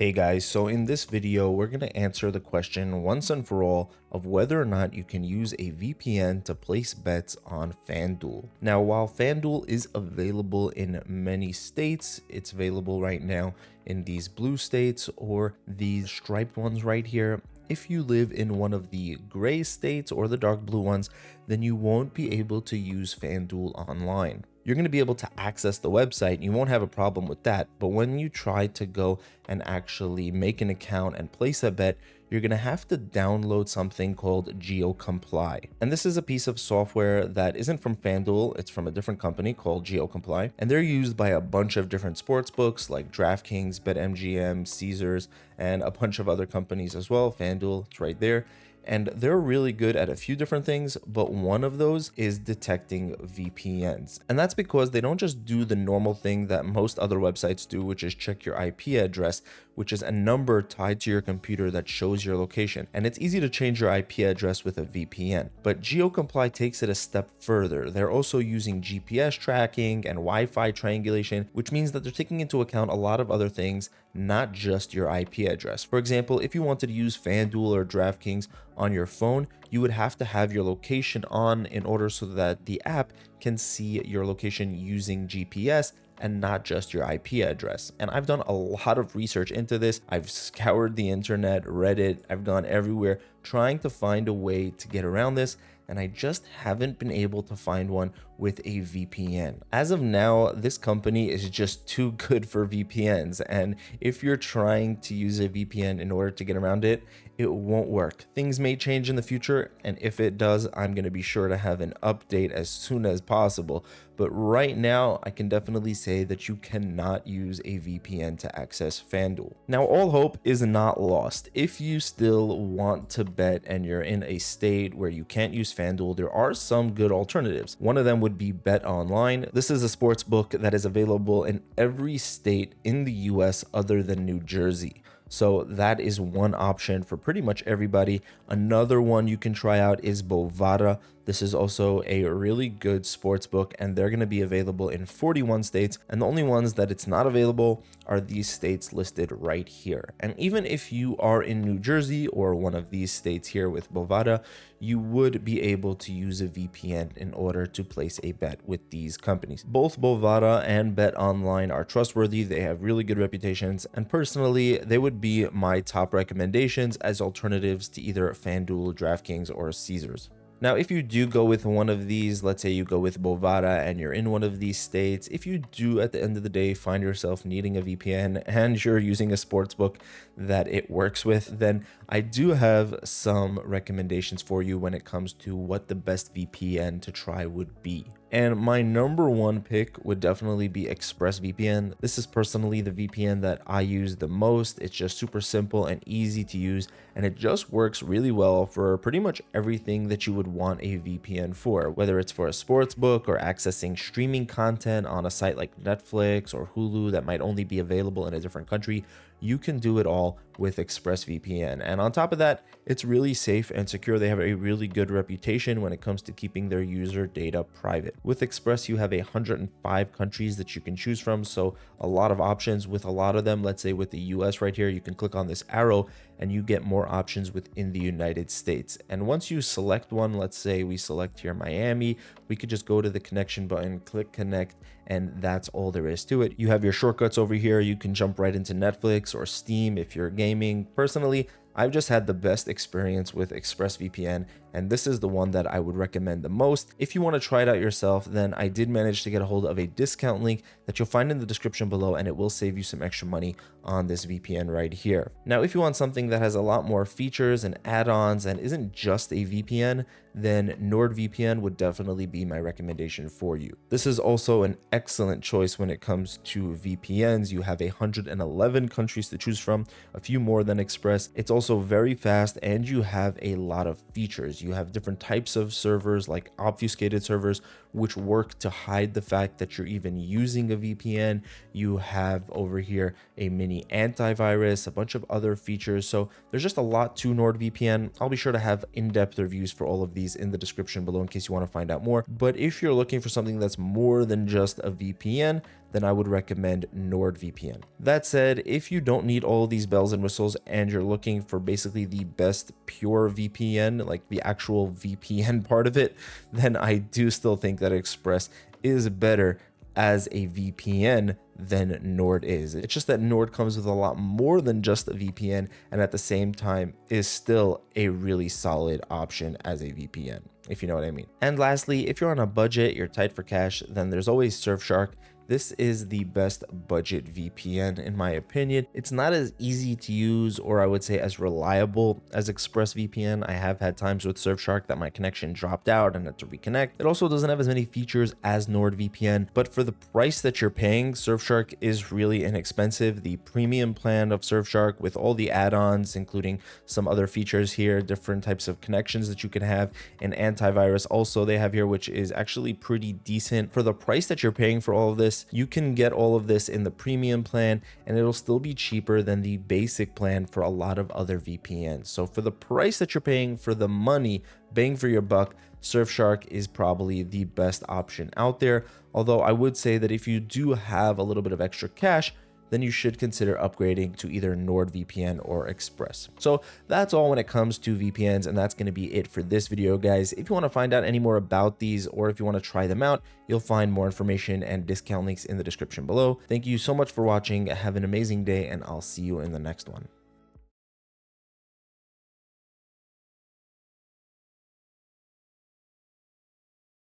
Hey guys, so in this video, we're going to answer the question once and for all of whether or not you can use a VPN to place bets on FanDuel. Now, while FanDuel is available in many states, it's available right now in these blue states or these striped ones right here. If you live in one of the gray states or the dark blue ones, then you won't be able to use FanDuel online. You're going to be able to access the website. You won't have a problem with that. But when you try to go and actually make an account and place a bet, you're going to have to download something called GeoComply. And this is a piece of software that isn't from FanDuel. It's from a different company called GeoComply. And they're used by a bunch of different sports books like DraftKings, BetMGM, Caesars, and a bunch of other companies as well. FanDuel, it's right there. And they're really good at a few different things, but one of those is detecting VPNs. And that's because they don't just do the normal thing that most other websites do, which is check your IP address, which is a number tied to your computer that shows your location. And it's easy to change your IP address with a VPN. But GeoComply takes it a step further. They're also using GPS tracking and Wi-Fi triangulation, which means that they're taking into account a lot of other things, not just your IP address. For example, if you wanted to use FanDuel or DraftKings on your phone, you would have to have your location on in order so that the app can see your location using GPS and not just your IP address. And I've done a lot of research into this. I've scoured the internet, Reddit, I've gone everywhere trying to find a way to get around this, and I just haven't been able to find one with a VPN. As of now, this company is just too good for VPNs, and if you're trying to use a VPN in order to get around it, it won't work. Things may change in the future, and if it does, I'm going to be sure to have an update as soon as possible. But right now, I can definitely say that you cannot use a VPN to access FanDuel. Now, all hope is not lost. If you still want to bet and you're in a state where you can't use FanDuel, there are some good alternatives. One of them would be Bet Online. This is a sports book that is available in every state in the US other than New Jersey. So that is one option for pretty much everybody. Another one you can try out is Bovada. This is also a really good sports book, and they're going to be available in 41 states. And the only ones that it's not available are these states listed right here. And even if you are in New Jersey or one of these states here with Bovada, you would be able to use a VPN in order to place a bet with these companies. Both Bovada and Bet Online are trustworthy. They have really good reputations, and personally, they would be my top recommendations as alternatives to either FanDuel, DraftKings, or Caesars. Now, if you do go with one of these, let's say you go with Bovada and you're in one of these states, if you do at the end of the day find yourself needing a VPN and you're using a sports book that it works with, then I do have some recommendations for you when it comes to what the best VPN to try would be. And my number one pick would definitely be ExpressVPN. This is personally the VPN that I use the most. It's just super simple and easy to use, and it just works really well for pretty much everything that you would want a VPN for, whether it's for a sports book or accessing streaming content on a site like Netflix or Hulu that might only be available in a different country. You can do it all with ExpressVPN. And on top of that, it's really safe and secure. They have a really good reputation when it comes to keeping their user data private. With Express, you have 105 countries that you can choose from, so a lot of options with a lot of them. Let's say with the US right here, you can click on this arrow and you get more options within the United States. And once you select one, let's say we select here Miami, we could just go to the connection button, click connect, and that's all there is to it. You have your shortcuts over here. You can jump right into Netflix or Steam if you're gaming. Personally, I've just had the best experience with ExpressVPN, and this is the one that I would recommend the most. If you want to try it out yourself, then I did manage to get a hold of a discount link that you'll find in the description below, and it will save you some extra money on this VPN right here. Now, if you want something that has a lot more features and add-ons and isn't just a VPN, then NordVPN would definitely be my recommendation for you. This is also an excellent choice when it comes to VPNs. You have 111 countries to choose from, a few more than Express. It's also very fast, and you have a lot of features. You have different types of servers like obfuscated servers, which work to hide the fact that you're even using a VPN. You have over here a mini antivirus, a bunch of other features. So there's just a lot to NordVPN. I'll be sure to have in-depth reviews for all of these in the description below in case you want to find out more. But if you're looking for something that's more than just a VPN, then I would recommend NordVPN. That said, if you don't need all these bells and whistles and you're looking for basically the best pure VPN, like the actual VPN part of it, then I do still think that Express is better as a VPN than Nord is. It's just that Nord comes with a lot more than just a VPN, and at the same time is still a really solid option as a VPN, if you know what I mean. And lastly, if you're on a budget, you're tight for cash, then there's always Surfshark. This is the best budget VPN in my opinion. It's not as easy to use, or I would say as reliable as ExpressVPN. I have had times with Surfshark that my connection dropped out and had to reconnect. It also doesn't have as many features as NordVPN, but for the price that you're paying, Surfshark is really inexpensive. The premium plan of Surfshark with all the add-ons, including some other features here, different types of connections that you can have, and antivirus also they have here, which is actually pretty decent. For the price that you're paying for all of this, you can get all of this in the premium plan, and it'll still be cheaper than the basic plan for a lot of other VPNs. So for the price that you're paying, for the money, bang for your buck, Surfshark is probably the best option out there. Although I would say that if you do have a little bit of extra cash, then you should consider upgrading to either NordVPN or Express. So that's all when it comes to VPNs, and that's going to be it for this video, guys. If you want to find out any more about these, or if you want to try them out, you'll find more information and discount links in the description below. Thank you so much for watching. Have an amazing day, and I'll see you in the next one.